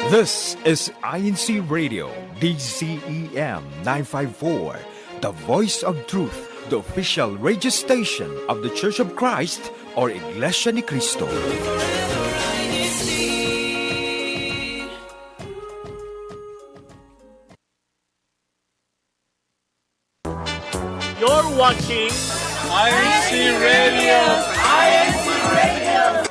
This is INCRadio, DCEM 954, the voice of truth, the official radio station of the Church of Christ or Iglesianicristo. You're watching INCRadio. INCRadio.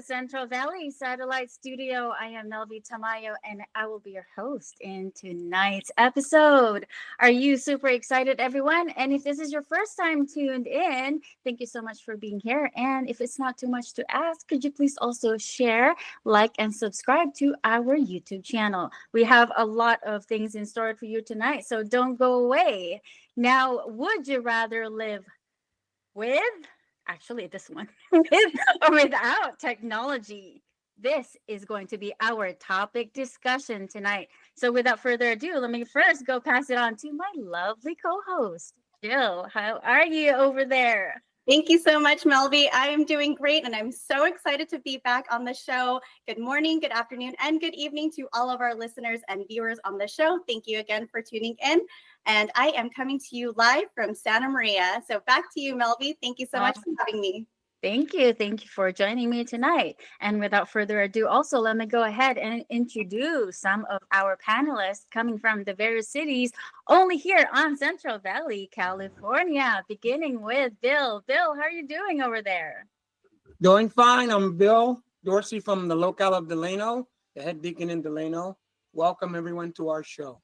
Central Valley Satellite Studio. I am Melvi Tamayo and I will be your host in tonight's episode. Are you super excited, everyone? And if this is your first time tuned in, thank you so much for being here. And if it's not too much to ask, could you please also share, like, and subscribe to our YouTube channel? We have a lot of things in store for you tonight, so don't go away. Now, would you rather live with... Actually, this one, with or without technology? This is going to be our topic discussion tonight. So without further ado, let me first go pass it on to my lovely co-host, Jill. How are you over there? Thank you so much, Melvi. I am doing great, and I'm so excited to be back on the show. Good morning, good afternoon, and good evening to all of our listeners and viewers on the show. Thank you again for tuning in. And I am coming to you live from Santa Maria. So back to you, Melvi. Thank you so much for having me. Thank you. Thank you for joining me tonight. And without further ado, also, let me go ahead and introduce some of our panelists coming from the various cities only here on Central Valley, California, beginning with Bill. Bill, how are you doing over there? Doing fine. I'm Bill Dorsey from the locale of Delano, the head deacon in Delano. Welcome, everyone, to our show.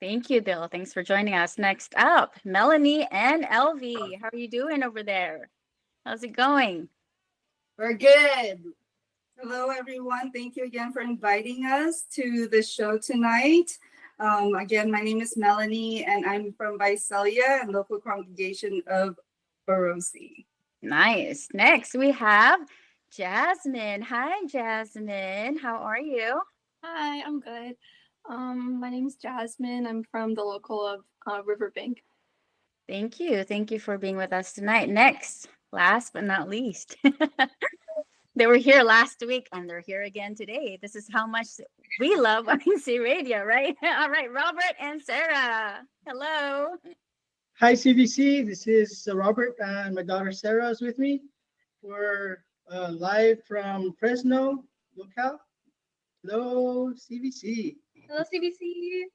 Thank you, Bill. Thanks for joining us. Next up, Melanie and Elvie. How are you doing over there? How's it going? We're good. Hello, everyone. Thank you again for inviting us to the show tonight. Again, my name is Melanie, and I'm from Visalia and local congregation of Orosi. Nice. Next, we have Jasmine. Hi, Jasmine. How are you? Hi, I'm good. My name is Jasmine. I'm from the local of Riverbank. Thank you. Thank you for being with us tonight. Next, last but not least, they were here last week and they're here again today. This is how much we love INCRadio, right? All right, Robert and Sarah. Hello. Hi, CBC. This is Robert and my daughter Sarah is with me. We're live from Fresno, locale. Hello, CBC. Hello, CBC.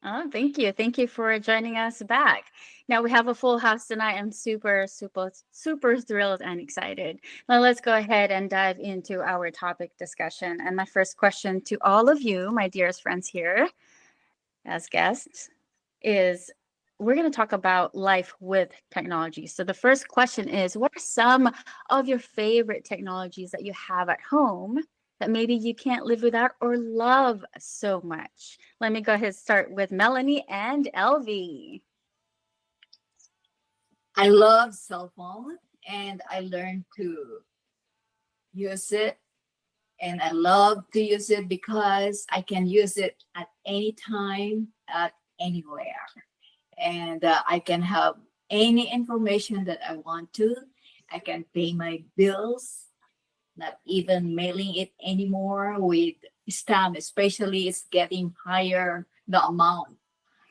Oh, thank you. Thank you for joining us back. Now we have a full house tonight. I'm super thrilled and excited. Now let's go ahead and dive into our topic discussion. And my first question to all of you, my dearest friends here as guests, is we're going to talk about life with technology. So the first question is, what are some of your favorite technologies that you have at home that maybe you can't live without or love so much? Let me go ahead and start with Melanie and Elvie. I love cell phone and I learned to use it, and I love to use it because I can use it at any time, at anywhere, and I can have any information that I want to. I can pay my bills, not even mailing it anymore with stamp, especially it's getting higher the amount.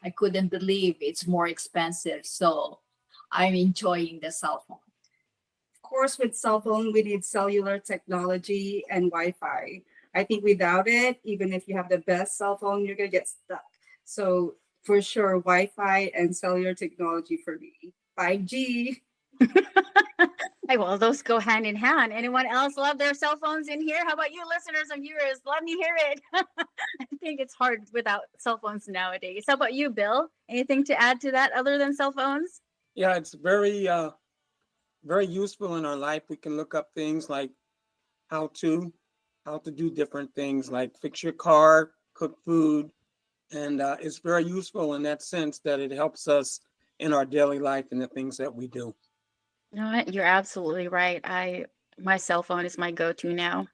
I couldn't believe it's more expensive. So I'm enjoying the cell phone. Of course, with cell phone, we need cellular technology and Wi-Fi. I think without it, even if you have the best cell phone, you're going to get stuck. So for sure, Wi-Fi and cellular technology for me. 5G. Hey, well, those go hand in hand. Anyone else love their cell phones in here? How about you, listeners and viewers? Let me hear it. I think it's hard without cell phones nowadays. How about you, Bill? Anything to add to that other than cell phones? Yeah, it's very useful in our life. We can look up things like how to do different things like fix your car, cook food, and it's very useful in that sense that it helps us in our daily life and the things that we do. You know what? You're absolutely right. My cell phone is my go-to now.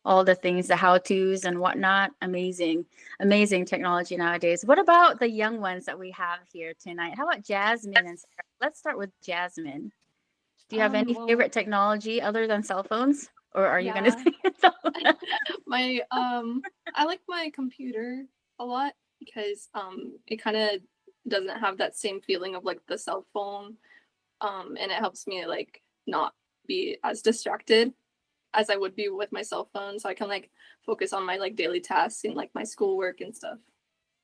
All the things, the how-tos and whatnot. Amazing, amazing technology nowadays. What about the young ones that we have here tonight? How about Jasmine and Sarah? Let's start with Jasmine. Do you have any Well, favorite technology other than cell phones? Or are you gonna yeah, say my I like my computer a lot because it kind of doesn't have that same feeling of like the cell phone, and it helps me like not be as distracted as I would be with my cell phone, so I can like focus on my like daily tasks and like my schoolwork and stuff.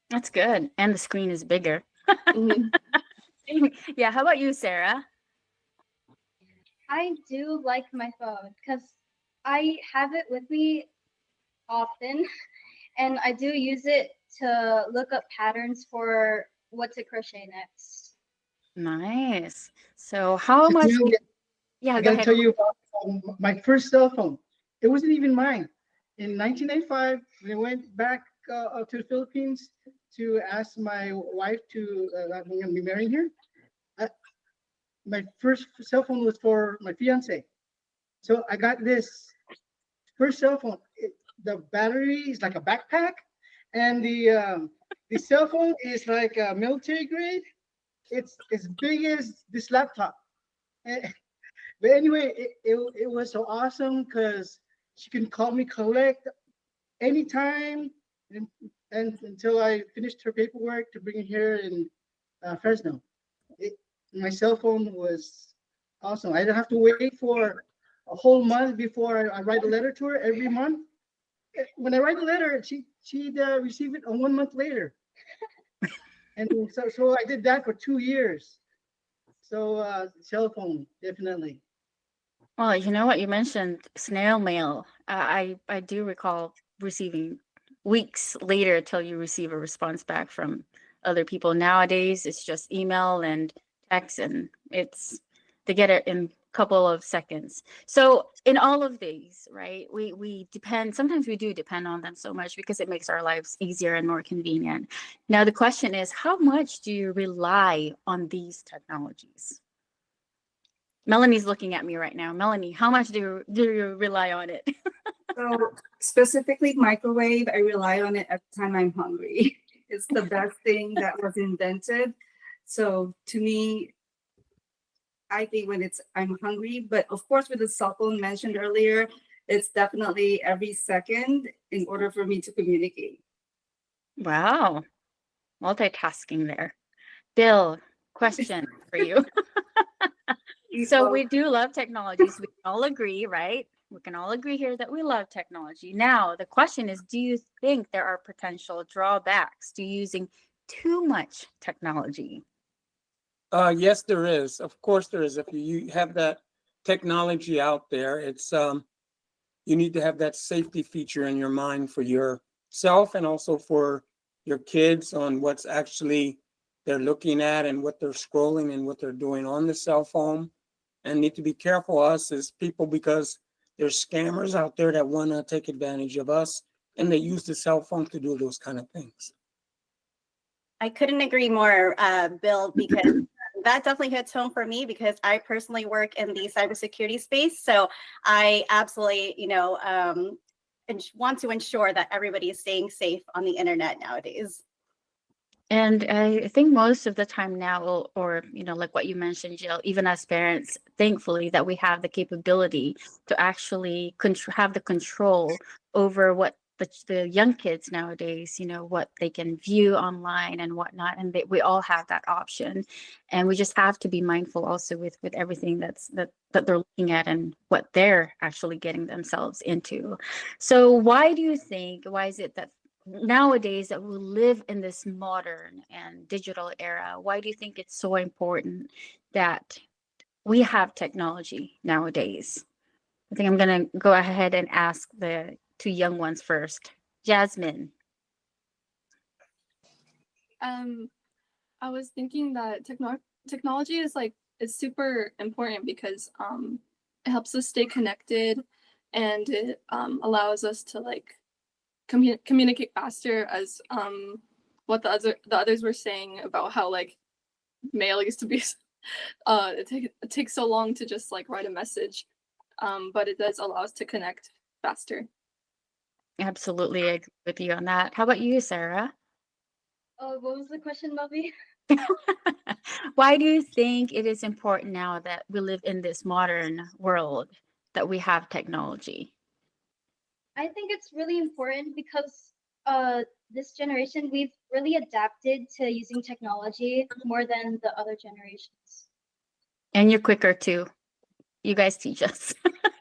That's good. And the screen is bigger. Mhm. Yeah, how about you, Sarah? I do like my phone because I have it with me often, and I do use it to look up patterns for what to crochet next. Nice. So how I much tell you, yeah, I go gotta ahead. tell you about my first cell phone. It wasn't even mine. In 1995, when I went back to the Philippines to ask my wife to, I'm going to be marrying her. I, my first cell phone was for my fiance. So I got this first cell phone. The battery is like a backpack, and the cell phone is like a military grade. It's as big as this laptop. And, but anyway, it was so awesome because she can call me collect anytime and, and until I finished her paperwork to bring it here in Fresno. It, my cell phone was awesome. I didn't have to wait for a whole month before I write a letter to her every month. When I write a letter, she'd receive it 1 month later, and so I did that for 2 years. So cell phone definitely. Well, you know what? You mentioned snail mail. I do recall receiving weeks later till you receive a response back from other people. Nowadays, it's just email and text, and it's they get it in a couple of seconds. So in all of these, right, we depend. Sometimes we do depend on them so much because it makes our lives easier and more convenient. Now the question is, how much do you rely on these technologies? Melanie's looking at me right now. Melanie, how much do you rely on it? So specifically microwave, I rely on it every time I'm hungry. It's the best thing that was invented. So to me, I think when I'm hungry, but of course with the cell phone mentioned earlier, it's definitely every second in order for me to communicate. Wow, multitasking there. Bill, question for you. So we do love technologies. We can all agree, right? We can all agree here that we love technology. Now, the question is, do you think there are potential drawbacks to using too much technology? Yes, there is. Of course, there is. If you have that technology out there, it's you need to have that safety feature in your mind for yourself and also for your kids on what's actually they're looking at and what they're scrolling and what they're doing on the cell phone. And need to be careful us as people because there's scammers out there that want to take advantage of us and they use the cell phone to do those kind of things. I couldn't agree more, Bill, because that definitely hits home for me because I personally work in the cybersecurity space. So I absolutely, want to ensure that everybody is staying safe on the internet nowadays. And I think most of the time now, or like what you mentioned, Jill, even as parents, thankfully that we have the capability to actually have the control over what the young kids nowadays, what they can view online and whatnot, and we all have that option, and we just have to be mindful also with everything that they're looking at and what they're actually getting themselves into. So why is it that nowadays that we live in this modern and digital era, why do you think it's so important that we have technology nowadays? I think I'm going to go ahead and ask the two young ones first. Jasmine. I was thinking that technology is super important because it helps us stay connected, and it allows us to like communicate faster, as what the others were saying about how like mail used to be it takes so long to just like write a message, but it does allow us to connect faster. Absolutely agree with you on that. How about you, Sarah? Oh, what was the question, Melby? Why do you think it is important now that we live in this modern world that we have technology? I think it's really important because this generation we've really adapted to using technology more than the other generations. And you're quicker too. You guys teach us.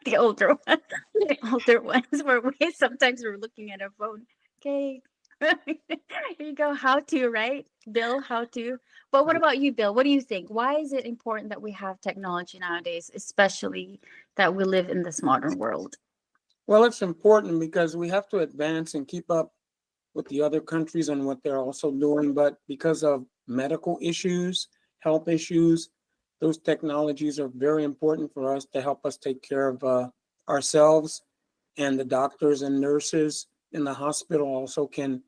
The older ones. The older ones where we sometimes we're looking at our phone. Okay. Here you go. How to, right? Bill, how to. But what about you, Bill? What do you think? Why is it important that we have technology nowadays, especially that we live in this modern world? Well, it's important because we have to advance and keep up with the other countries and what they're also doing. But because of medical issues, health issues, those technologies are very important for us to help us take care of ourselves, and the doctors and nurses in the hospital also can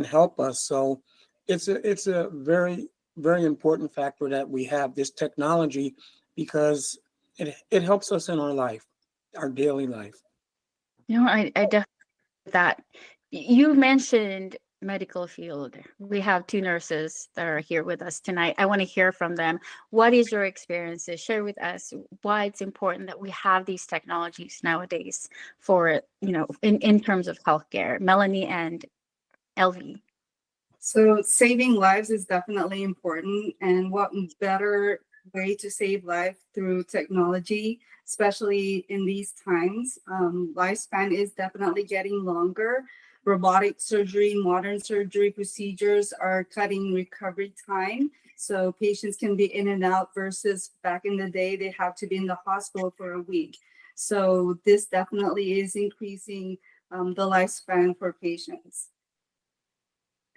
help us. So it's a very important factor that we have this technology, because it helps us in our life, our daily life. You know, I definitely that you mentioned medical field. We have two nurses that are here with us tonight. I want to hear from them. What is your experiences? Share with us why it's important that we have these technologies nowadays for, in terms of healthcare. Melanie and LV. So saving lives is definitely important. And what better way to save life through technology, especially in these times. Lifespan is definitely getting longer. Robotic surgery, modern surgery procedures are cutting recovery time. So patients can be in and out versus back in the day, they have to be in the hospital for a week. So this definitely is increasing the lifespan for patients.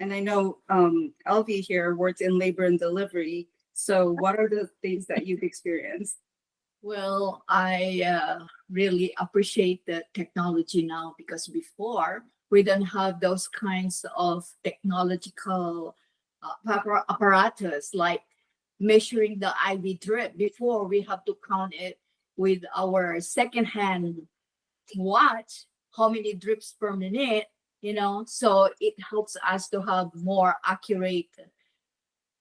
And I know LV here worked in labor and delivery. So what are the things that you've experienced? Well, I really appreciate the technology now, because before we don't have those kinds of technological apparatus like measuring the IV drip. Before, we have to count it with our second-hand watch, how many drips per minute, so it helps us to have more accurate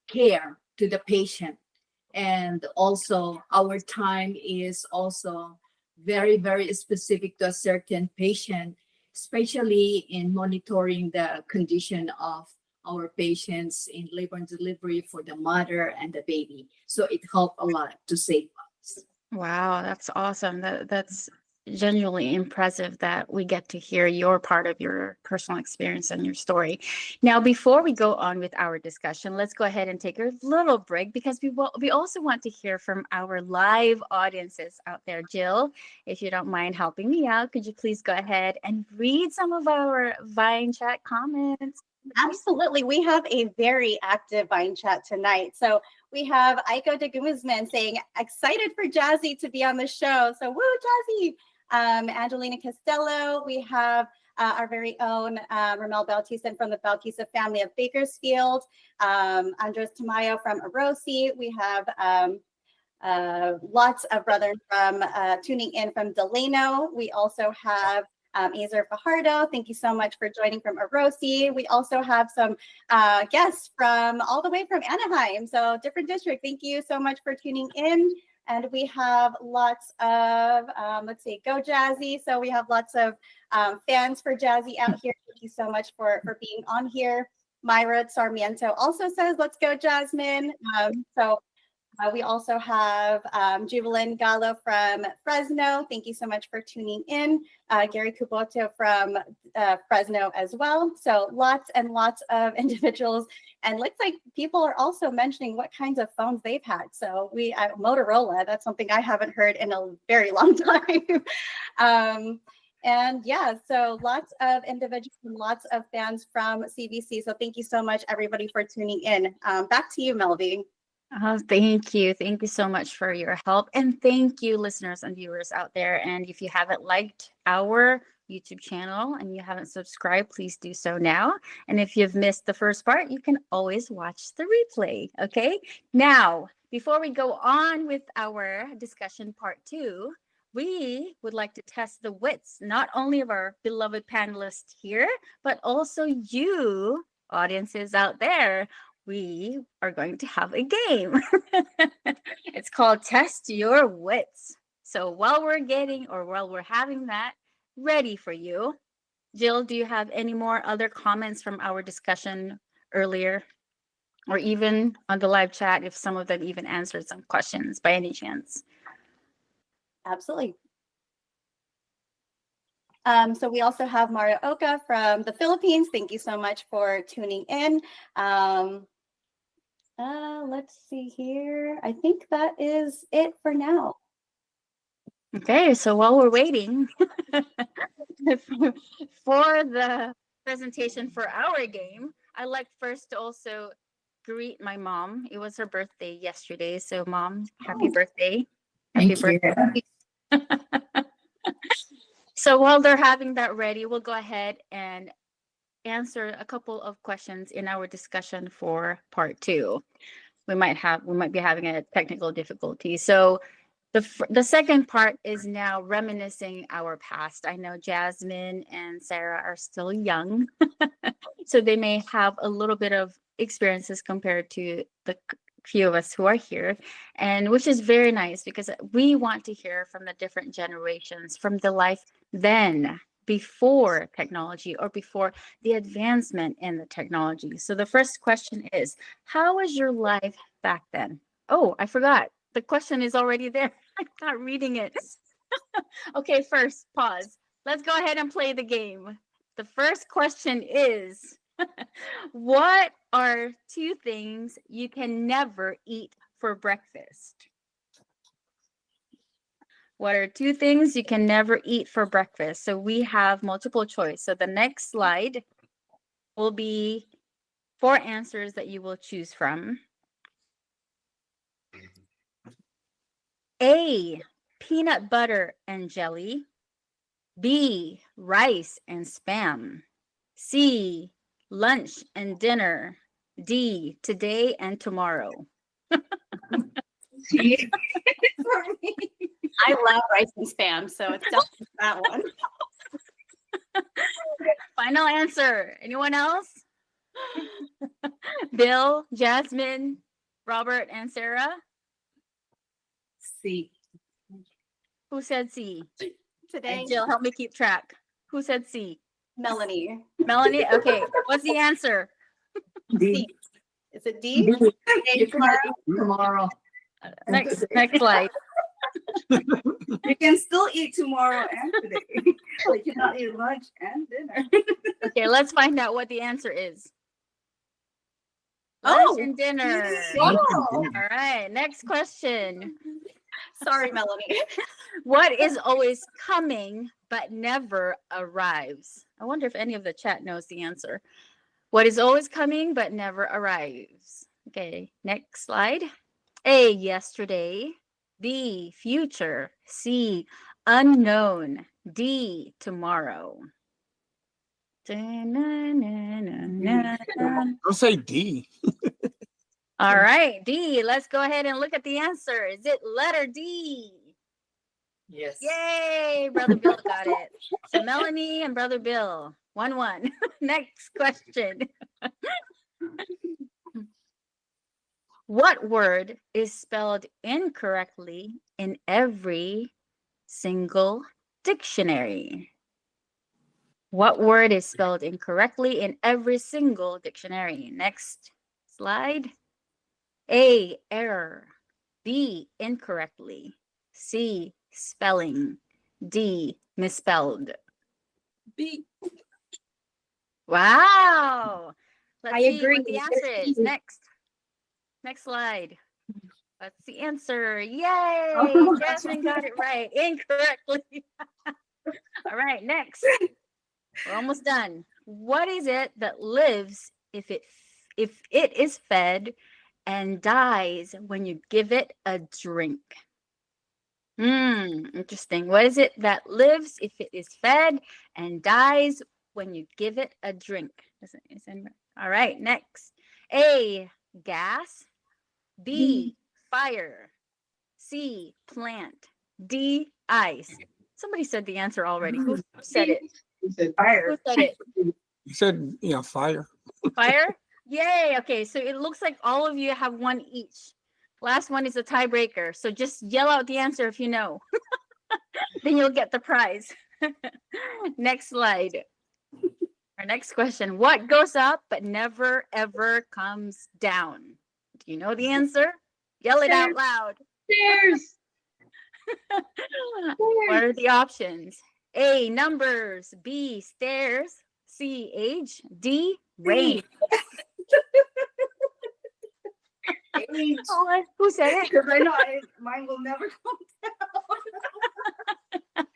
care to the patient. And also our time is also very, very specific to a certain patient, especially in monitoring the condition of our patients in labor and delivery for the mother and the baby. So it helped a lot to save lives. Wow, that's awesome. That's genuinely impressive that we get to hear your part of your personal experience and your story. Now, before we go on with our discussion, let's go ahead and take a little break, because we also want to hear from our live audiences out there. Jill, if you don't mind helping me out, could you please go ahead and read some of our Vine chat comments? Absolutely. We have a very active Vine chat tonight. So we have Aiko de Guzman saying, excited for Jazzy to be on the show. So woo, Jazzy. Angelina Costello. We have our very own Ramel Bautista from the Bautista family of Bakersfield. Andres Tamayo from Arosi. We have lots of brothers from tuning in from Delano. We also have Azer Fajardo, thank you so much for joining from Arosi. We also have some guests from all the way from Anaheim, so different district. Thank you so much for tuning in. And we have lots of, let's see, go Jazzy. So we have lots of fans for Jazzy out here. Thank you so much for being on here. Myra Sarmiento also says, let's go Jasmine. So We also have Jubilin Gallo from Fresno. Thank you so much for tuning in. Gary Kuboto from Fresno as well. So lots and lots of individuals. And looks like people are also mentioning what kinds of phones they've had. So we Motorola, that's something I haven't heard in a very long time. And yeah, so lots of individuals and lots of fans from CVC. So thank you so much, everybody, for tuning in. Back to you, Melvie. Oh, thank you. Thank you so much for your help. And thank you, listeners and viewers out there. And if you haven't liked our YouTube channel and you haven't subscribed, please do so now. And if you've missed the first part, you can always watch the replay. Okay. Now, before we go on with our discussion part 2, we would like to test the wits, not only of our beloved panelists here, but also you, audiences out there. We are going to have a game. It's called Test Your Wits. So while we're having that ready for you, Jill, do you have any more other comments from our discussion earlier? Or even on the live chat, if some of them even answered some questions by any chance? Absolutely. So we also have Mario Oka from the Philippines. Thank you so much for tuning in. Let's see here. I think that is it for now. Okay, so while we're waiting for the presentation for our game, I'd like first to also greet my mom. It was her birthday yesterday. So Mom, happy birthday. Happy birthday. So while they're having that ready, we'll go ahead and answer a couple of questions in our discussion for part 2. We might be having a technical difficulty. So the second part is now reminiscing our past. I know Jasmine and Sarah are still young, so they may have a little bit of experiences compared to the few of us who are here, and which is very nice because we want to hear from the different generations, from the life then, before technology or before the advancement in the technology. So the first question is, how was your life back then? Oh, I forgot. The question is already there. I'm not reading it. Okay, first, pause. Let's go ahead and play the game. The first question is, what are 2 things you can never eat for breakfast? What are 2 things you can never eat for breakfast? So we have multiple choice. So the next slide will be 4 answers that you will choose from. A, peanut butter and jelly. B, rice and Spam. C, lunch and dinner. D, today and tomorrow. For me, I love rice and Spam, so it's definitely that one. Final answer. Anyone else? Bill, Jasmine, Robert, and Sarah? C. Who said C? Today, And Jill, help me keep track. Who said C? Melanie. Melanie? Okay. What's the answer? C. Is it D? Tomorrow. Next slide. You can still eat tomorrow and today. But you cannot eat lunch and dinner. Okay, let's find out what the answer is. Oh, Lunch and dinner. Wow. All right, next question. Sorry, Melanie. What is always coming but never arrives? I wonder if any of the chat knows the answer. What is always coming but never arrives? Okay, next slide. A, yesterday. B, future. C, unknown. D, tomorrow. I'll say D. All right, D. Let's go ahead and look at the answer. Is it letter D? Yes. Yay, Brother Bill got it. So Melanie and Brother Bill, 1-1. Next question. What word is spelled incorrectly in every single dictionary? What word is spelled incorrectly in every single dictionary? Next slide. A, error. B, incorrectly, C, spelling, D, misspelled? B. Wow. Let's I see agree. what the answer is. Next slide. What's the answer? Yay! Jasmine got it right. Incorrectly. All right, next. We're almost done. What is it that lives if it is fed and dies when you give it a drink? Interesting. What is it that lives if it is fed and dies when you give it a drink? All right, next. A, gas. B, fire. C, plant. D, ice. Somebody said the answer already. Who said it? He said Who fire. said it? You said, fire. Fire? Yay. Okay, so it looks like all of you have one each. Last one is a tiebreaker. So just yell out the answer if you know. Then you'll get the prize. Next slide. Our next question. What goes up but never ever comes down? Do you know the answer? Yell it out loud. Stairs. What are the options? A, numbers. B, stairs. C, age. D, rain. Age. Oh, who said it? Because I know mine will never come down.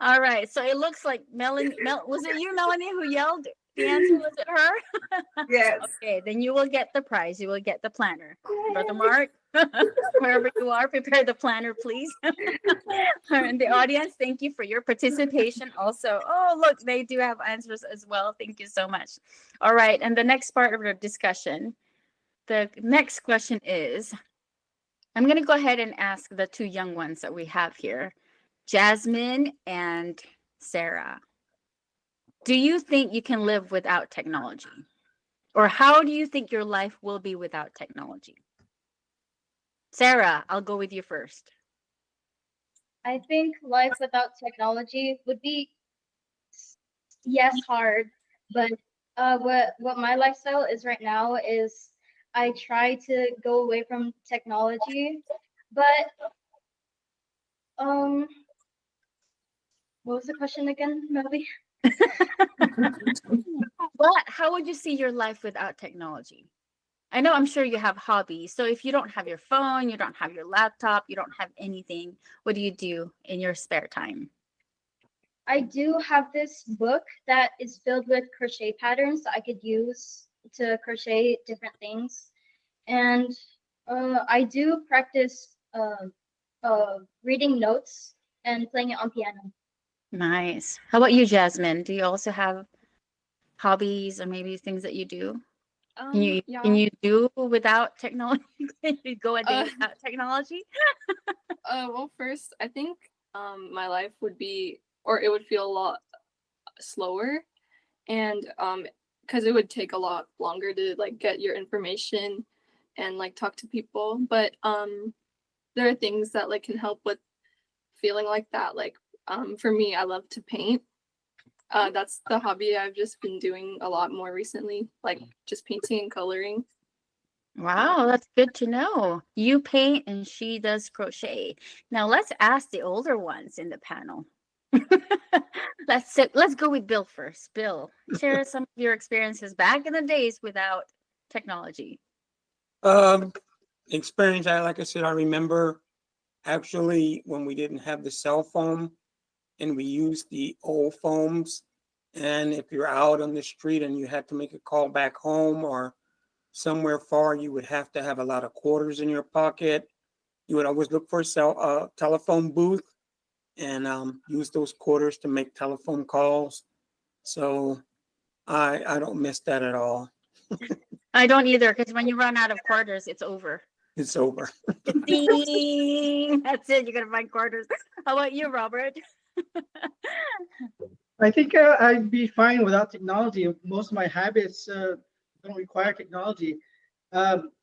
All right. So it looks like Melanie. Was it you, Melanie, who yelled the answer? Was it her? Yes. Okay, then you will get the prize. You will get the planner. Brother Mark, wherever you are, prepare the planner, please. And the audience, thank you for your participation also. Oh, look, they do have answers as well. Thank you so much. All right. And the next part of our discussion, the next question is, I'm going to go ahead and ask the two young ones that we have here, Jasmine and Sarah. Do you think you can live without technology? Or how do you think your life will be without technology? Sarah, I'll go with you first. I think life without technology would be, yes, hard, but what my lifestyle is right now is I try to go away from technology, but what was the question again, Melody? How would you see your life without technology? I know, I'm sure you have hobbies. So if you don't have your phone, you don't have your laptop, you don't have anything, what do you do in your spare time? I do have this book that is filled with crochet patterns that I could use to crochet different things. And I do practice reading notes and playing it on piano. Nice. How about you, Jasmine? Do you also have hobbies or maybe things that you do? Can you do without technology? Can you go a day without technology? Well, first, I think my life would be, or it would feel a lot slower, and because it would take a lot longer to like get your information and like talk to people. But there are things that like can help with feeling like that. Like for me, I love to paint. That's the hobby I've just been doing a lot more recently, like just painting and coloring. Wow, that's good to know. You paint and she does crochet. Now let's ask the older ones in the panel. Let's go with Bill first. Bill, share some of your experiences back in the days without technology. Experience, like I said, I remember actually when we didn't have the cell phone and we used the old phones. And if you're out on the street and you had to make a call back home or somewhere far, you would have to have a lot of quarters in your pocket. You would always look for a telephone booth and use those quarters to make telephone calls. So I don't miss that at all. I don't either, because when you run out of quarters, it's over. It's over. Ding! That's it. You're gonna find quarters. How about you, Robert? I think I'd be fine without technology. Most of my habits don't require technology.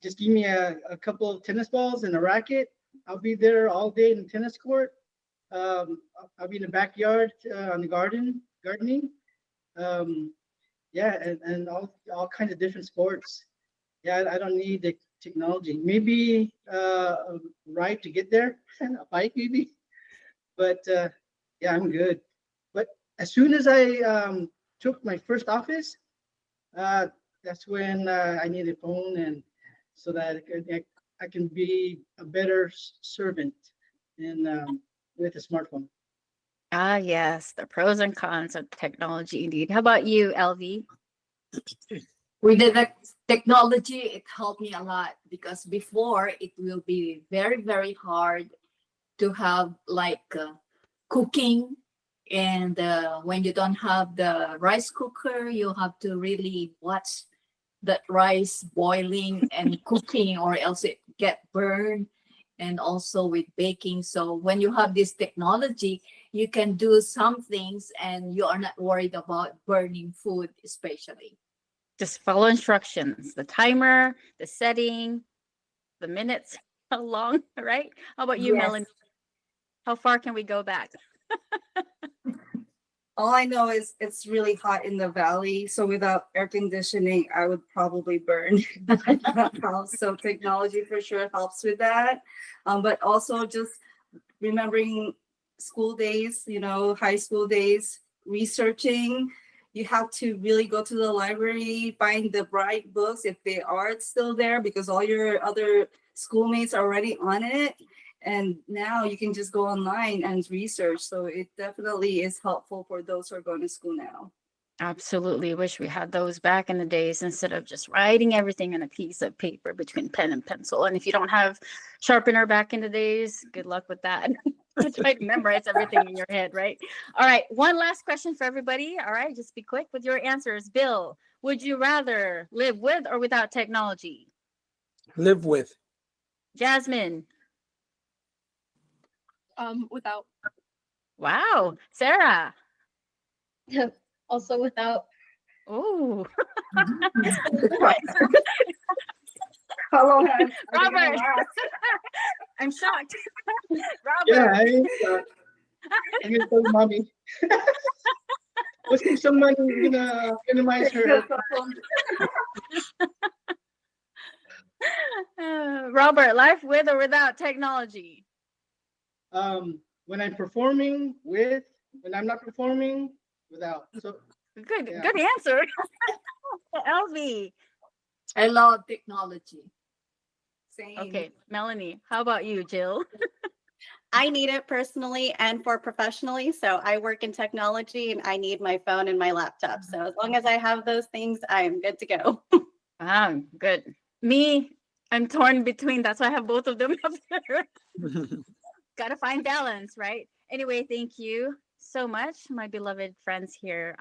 Just give me a couple of tennis balls and a racket. I'll be there all day in the tennis court. I'll be in the backyard on the gardening. Yeah, and all kinds of different sports. Yeah, I don't need technology. Maybe a ride to get there, a bike maybe. But yeah, I'm good. But as soon as I took my first office, uh, that's when I need a phone, and so that I can be a better servant in with a smartphone. Ah, yes, the pros and cons of technology indeed. How about you, LV? With the technology, it helped me a lot because before it will be very, very hard to have like cooking. And when you don't have the rice cooker, you have to really watch that rice boiling and cooking, or else it get burned. And also with baking. So when you have this technology, you can do some things and you are not worried about burning food, especially. Just follow instructions, the timer, the setting, the minutes, how long, right? How about you, Yes. Melanie? How far can we go back? All I know is it's really hot in the valley, so without air conditioning, I would probably burn that house. So technology for sure helps with that. But also just remembering school days, high school days, researching. You have to really go to the library, find the right books if they are still there, because all your other schoolmates are already on it. And now you can just go online and research. So it definitely is helpful for those who are going to school now. Absolutely. Wish we had those back in the days instead of just writing everything on a piece of paper between pen and pencil. And if you don't have sharpener back in the days, good luck with that. Try to memorize everything in your head, right? All right. One last question for everybody. All right. Just be quick with your answers. Bill, would you rather live with or without technology? Live with. Jasmine. Without. Wow. Sarah. Also without. Oh. How long are you gonna Robert. last? I'm shocked. Yeah, Robert. I'm gonna tell mommy. Let's see if someone gonna minimize her. Robert, life with or without technology? When I'm performing with, when I'm not performing, without. So Good, yeah. good answer. LV. I love technology. Same. Okay, Melanie, how about you, Jill? I need it personally and for professionally. So I work in technology and I need my phone and my laptop. So as long as I have those things, I'm good to go. Good. Me, I'm torn between. That's why I have both of them up there. Gotta find balance, right? Anyway, thank you so much, my beloved friends here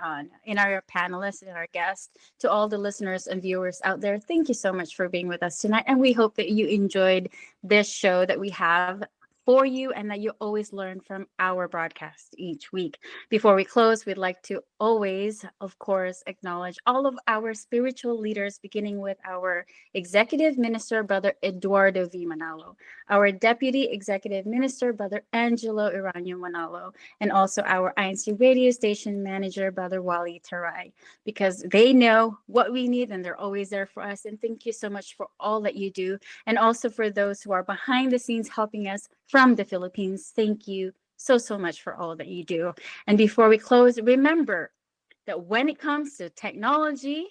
in our panelists and our guests, to all the listeners and viewers out there. Thank you so much for being with us tonight. And we hope that you enjoyed this show that we have for you and that you always learn from our broadcast each week. Before we close, we'd like to always, of course, acknowledge all of our spiritual leaders, beginning with our Executive Minister, Brother Eduardo V. Manalo, our Deputy Executive Minister, Brother Angelo Iranio Manalo, and also our INC radio station manager, Brother Wally Tarai, because they know what we need and they're always there for us. And thank you so much for all that you do. And also for those who are behind the scenes helping us from the Philippines. Thank you so much for all that you do. And before we close, remember that when it comes to technology,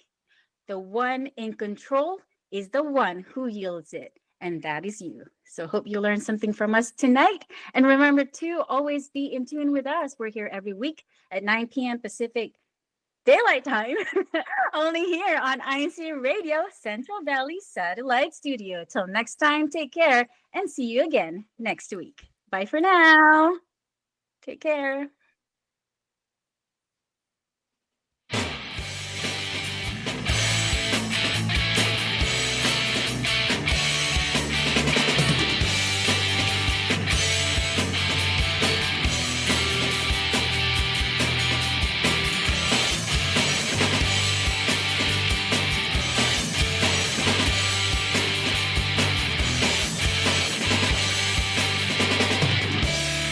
the one in control is the one who yields it, and that is you. So hope you learned something from us tonight. And remember to always be in tune with us. We're here every week at 9 p.m. Pacific Daylight Time, only here on INC Radio, Central Valley Satellite Studio. Till next time, take care and see you again next week. Bye for now. Take care.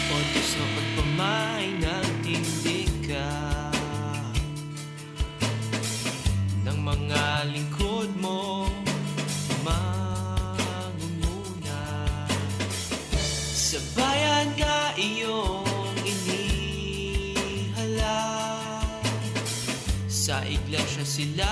Pag-isa at pamain katulad na iyong inihala. Sa iglesia sila